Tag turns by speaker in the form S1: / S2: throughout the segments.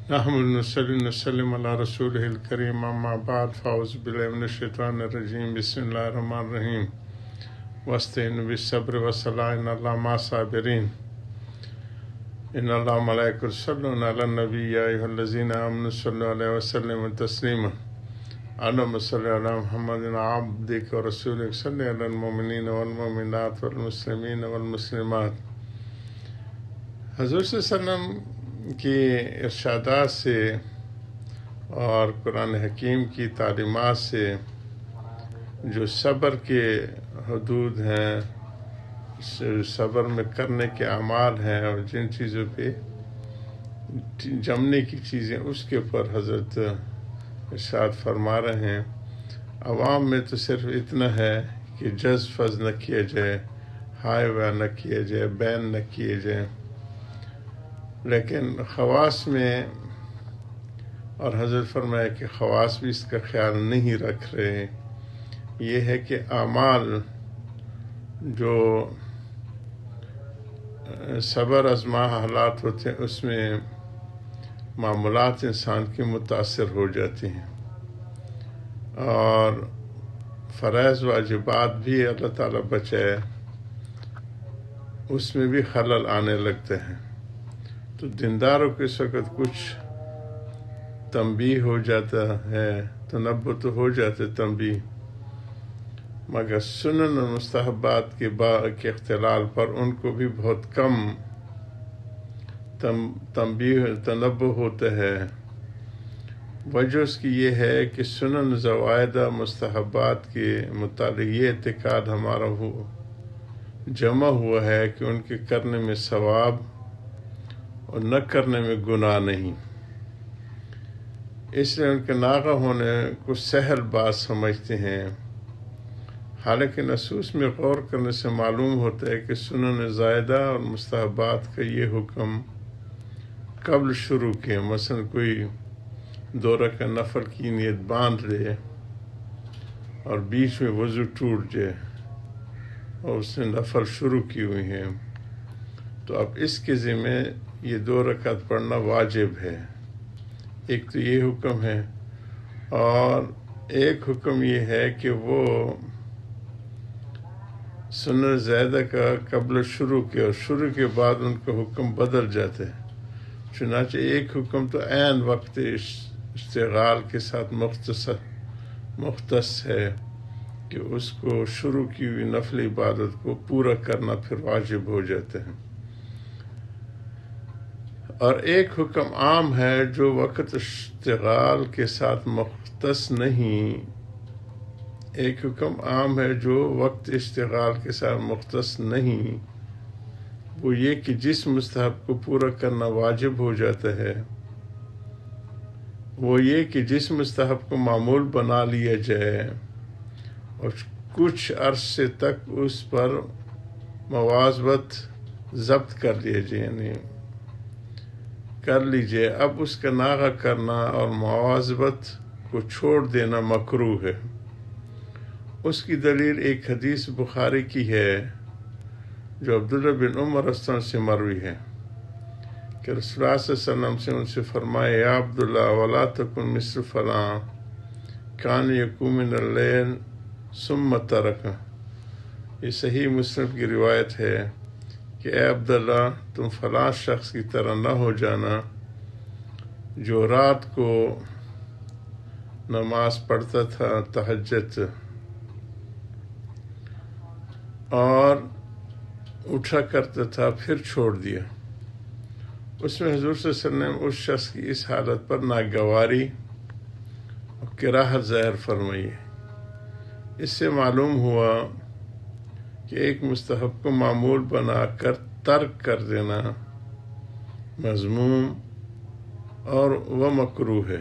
S1: نحمد نصلی وسلم علی رسول الکریم اما بعد فاعوذ باللہ من الشیطان الرجیم بسم اللہ الرحمن الرحیم واستعینوا بالصبر والصلاۃ ان اللہ مع الصابرین ان اللہ ملائکۃ یصلون علی النبی یا ایھا الذین آمنوا صلوا علیہ وسلم تسلیما اللہم صل علی محمد عبدک ورسولک صلی علی المؤمنین والمؤمنات والمسلمین والمسلمات۔ حضور صلی اللہ علیہ وسلم کی ارشادات سے اور قرآن حکیم کی تعلیمات سے جو صبر کے حدود ہیں، صبر میں کرنے کے اعمال ہیں اور جن چیزوں پہ جمنے کی چیزیں اس کے اوپر حضرت ارشاد فرما رہے ہیں۔ عوام میں تو صرف اتنا ہے کہ جز فز نہ کیا جائے، ہائے و نہ کیا جائے، بین نہ کیے جائیں، لیکن خواص میں، اور حضرت فرمایا کہ خواص بھی اس کا خیال نہیں رکھ رہے، یہ ہے کہ اعمال جو صبر آزما حالات ہوتے ہیں اس میں معاملات انسان کے متاثر ہو جاتے ہیں اور فرائض واجبات بھی اللہ تعالیٰ بچائے اس میں بھی خلل آنے لگتے ہیں۔ تو دینداروں کے اس وقت کچھ تنبیہ ہو جاتا ہے، تنبہ تو ہو جاتے تنبیہ، مگر سنن اور مستحبات کے اختلال پر ان کو بھی بہت کم تنبہ ہوتا ہے۔ وجہ اس کی یہ ہے کہ سنن زوائدہ مستحبات کے متعلق یہ اعتقاد ہمارا جمع ہوا ہے کہ ان کے کرنے میں ثواب اور نہ کرنے میں گناہ نہیں، اس لیے ان کے ناغہ ہونے کو سہل بات سمجھتے ہیں، حالانکہ نصوص میں غور کرنے سے معلوم ہوتا ہے کہ سنن زائدہ اور مستحبات کا یہ حکم قبل شروع کے، مثلا کوئی 2 رکعت نفل کی نیت باندھ لے اور بیچ میں وضو ٹوٹ جائے اور اس نے نفل شروع کی ہوئی ہے تو اب اس کے ذمہ یہ 2 رکعت پڑھنا واجب ہے۔ ایک تو یہ حکم ہے، اور ایک حکم یہ ہے کہ وہ سنن زائدہ کا قبل شروع کے اور شروع کے بعد ان کا حکم بدل جاتا ہے، چنانچہ ایک حکم تو عین وقت اشتغال کے ساتھ مختص ہے کہ اس کو شروع کی ہوئی نفل عبادت کو پورا کرنا پھر واجب ہو جاتا ہے، اور ایک حکم عام ہے جو وقت اشتغال کے ساتھ مختص نہیں، ایک حکم عام ہے جو وقت اشتغال کے ساتھ مختص نہیں، وہ یہ کہ جس مستحب کو پورا کرنا واجب ہو جاتا ہے وہ یہ کہ جس مستحب کو معمول بنا لیا جائے اور کچھ عرصے تک اس پر مواظبت ضبط کر لیا جائے، یعنی کر لیجئے، اب اس کا ناغہ کرنا اور مواظبت کو چھوڑ دینا مکروہ ہے۔ اس کی دلیل ایک حدیث بخاری کی ہے جو عبداللہ بن عمر رضی اللہ عنہ سے مروی ہے کہ رسول اللہ صلی اللہ علیہ وسلم سے ان سے فرمایا، یا عبداللہ ولا تکن مثل فلاں کان یقوم من اللیل ثم ترک۔ یہ صحیح مسلم کی روایت ہے کہ اے عبداللہ تم فلاں شخص کی طرح نہ ہو جانا جو رات کو نماز پڑھتا تھا تہجد اور اٹھا کرتا تھا پھر چھوڑ دیا۔ اس میں حضور صلی اللہ علیہ وسلم اس شخص کی اس حالت پر ناگواری اور کراہت ظاہر فرمائی۔ اس سے معلوم ہوا کہ ایک مستحب کو معمول بنا کر ترک کر دینا مذموم اور وہ مکروہ ہے۔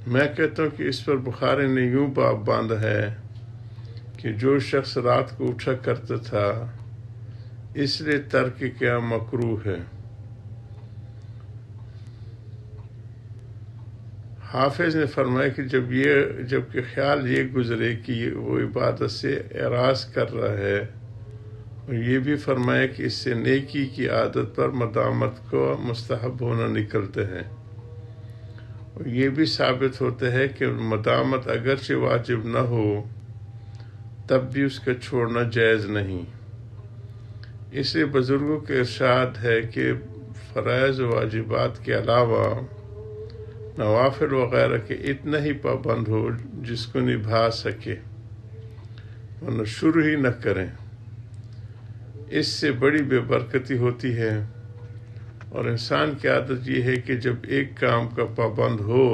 S1: میں کہتا ہوں کہ اس پر بخاری نے یوں باب باندھا ہے کہ جو شخص رات کو اٹھا کرتا تھا اس لیے ترک کیا مکروہ ہے۔ حافظ نے فرمایا کہ جب کہ خیال یہ گزرے کہ وہ عبادت سے اعراض کر رہا ہے اور یہ بھی فرمایا کہ اس سے نیکی کی عادت پر مدامت کو مستحب ہونا نکلتے ہیں، اور یہ بھی ثابت ہوتا ہے کہ مدامت اگرچہ واجب نہ ہو تب بھی اس کا چھوڑنا جائز نہیں۔ اس لیے بزرگوں کے ارشاد ہے کہ فرائض و واجبات کے علاوہ نوافل وغیرہ کے اتنا ہی پابند ہو جس کو نبھا سکے، ورنہ شروع ہی نہ کریں۔ اس سے بڑی بے برکتی ہوتی ہے، اور انسان کی عادت یہ ہے کہ جب ایک کام کا پابند ہو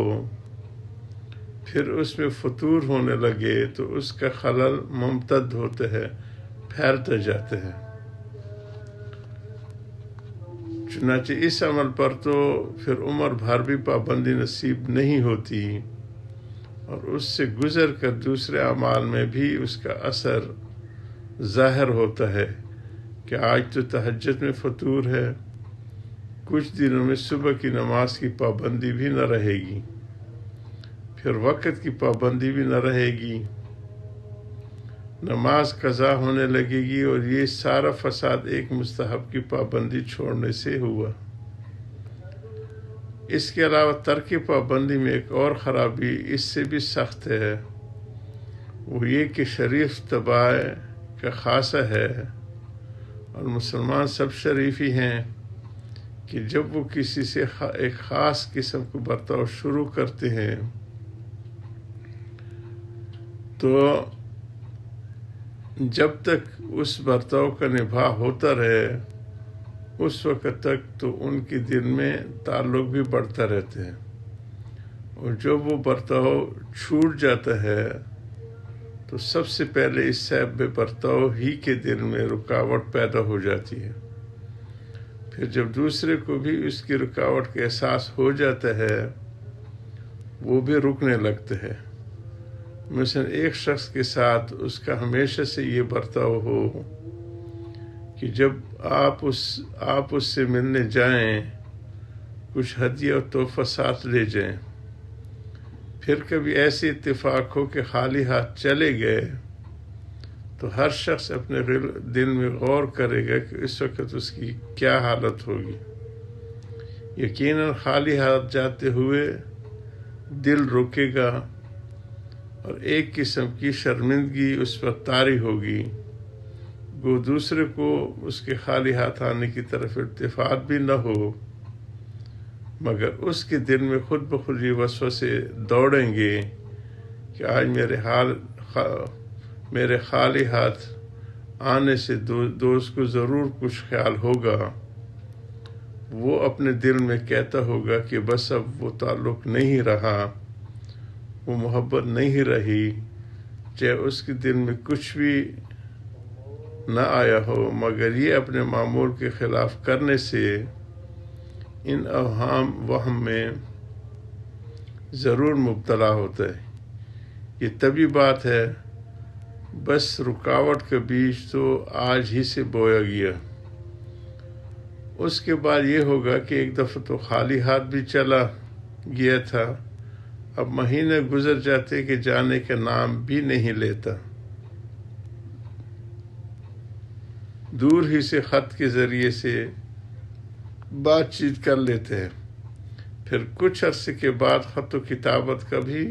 S1: پھر اس میں فطور ہونے لگے تو اس کا خلل ممتد ہوتا ہے، پھیلتے جاتے ہیں۔ چنانچہ اس عمل پر تو پھر عمر بھر بھی پابندی نصیب نہیں ہوتی، اور اس سے گزر کر دوسرے اعمال میں بھی اس کا اثر ظاہر ہوتا ہے کہ آج تو تہجد میں فطور ہے، کچھ دنوں میں صبح کی نماز کی پابندی بھی نہ رہے گی، پھر وقت کی پابندی بھی نہ رہے گی، نماز قضا ہونے لگے گی، اور یہ سارا فساد ایک مستحب کی پابندی چھوڑنے سے ہوا۔ اس کے علاوہ ترک پابندی میں ایک اور خرابی اس سے بھی سخت ہے، وہ یہ کہ شریف طبع کا خاصہ ہے، اور مسلمان سب شریف ہی ہیں، کہ جب وہ کسی سے ایک خاص قسم کو برتاؤ شروع کرتے ہیں تو جب تک اس برتاؤ کا نبھا ہوتا رہے اس وقت تک تو ان کے دل میں تعلق بھی بڑھتا رہتا ہے، اور جب وہ برتاؤ چھوٹ جاتا ہے تو سب سے پہلے اس صاحب برتاؤ ہی کے دل میں رکاوٹ پیدا ہو جاتی ہے، پھر جب دوسرے کو بھی اس کی رکاوٹ کا احساس ہو جاتا ہے وہ بھی رکنے لگتے ہیں۔ مثلا ایک شخص کے ساتھ اس کا ہمیشہ سے یہ برتاؤ ہو کہ جب آپ اس سے ملنے جائیں کچھ ہدیہ اور تحفہ ساتھ لے جائیں، پھر کبھی ایسی اتفاق ہو کہ خالی ہاتھ چلے گئے تو ہر شخص اپنے دل میں غور کرے گا کہ اس وقت اس کی کیا حالت ہوگی۔ یقیناً خالی ہاتھ جاتے ہوئے دل رکے گا، اور ایک قسم کی شرمندگی اس پر طاری ہوگی، وہ دوسرے کو اس کے خالی ہاتھ آنے کی طرف التفات بھی نہ ہو، مگر اس کے دل میں خود بخود یہ وسوسے دوڑیں گے کہ آج میرے خالی ہاتھ آنے سے دوست کو ضرور کچھ خیال ہوگا۔ وہ اپنے دل میں کہتا ہوگا کہ بس اب وہ تعلق نہیں رہا، وہ محبت نہیں رہی، چاہے اس کے دل میں کچھ بھی نہ آیا ہو، مگر یہ اپنے معمول کے خلاف کرنے سے ان وہم میں ضرور مبتلا ہوتا ہے۔ یہ طبی بات ہے، بس رکاوٹ کا بیج تو آج ہی سے بویا گیا، اس کے بعد یہ ہوگا کہ ایک دفعہ تو خالی ہاتھ بھی چلا گیا تھا، اب مہینے گزر جاتے کہ جانے کا نام بھی نہیں لیتا، دور ہی سے خط کے ذریعے سے بات چیت کر لیتے ہیں، پھر کچھ عرصے کے بعد خط و کتابت کا بھی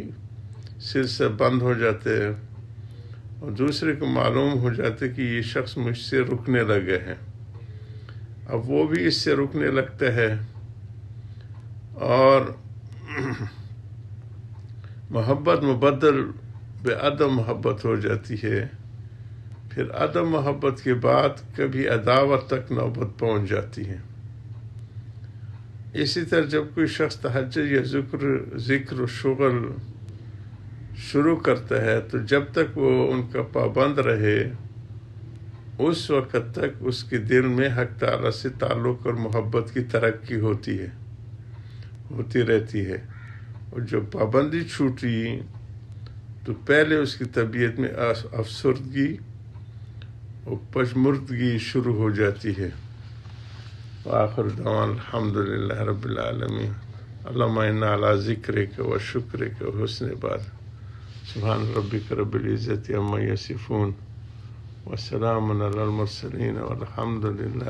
S1: سلسلہ بند ہو جاتے ہیں، اور دوسرے کو معلوم ہو جاتے کہ یہ شخص مجھ سے رکنے لگے ہیں، اب وہ بھی اس سے رکنے لگتا ہے، اور محبت مبدل بے عدم محبت ہو جاتی ہے، پھر عدم محبت کے بعد کبھی عداوت تک نوبت پہنچ جاتی ہے۔ اسی طرح جب کوئی شخص تہجد یا ذکر و شغل شروع کرتا ہے تو جب تک وہ ان کا پابند رہے اس وقت تک اس کے دل میں حق تعالیٰ سے تعلق اور محبت کی ترقی ہوتی رہتی ہے، اور جب پابندی چھوٹی تو پہلے اس کی طبیعت میں افسردگی اور پژمردگی شروع ہو جاتی ہے۔ وآخر دعوانا الحمدللہ رب العالمین۔ اللہم انا علی ذکرک و شکرک و حسن عبادتک۔ سبحان ربک رب العزت عما یصفون وسلام علی المرسلین والحمد للہ.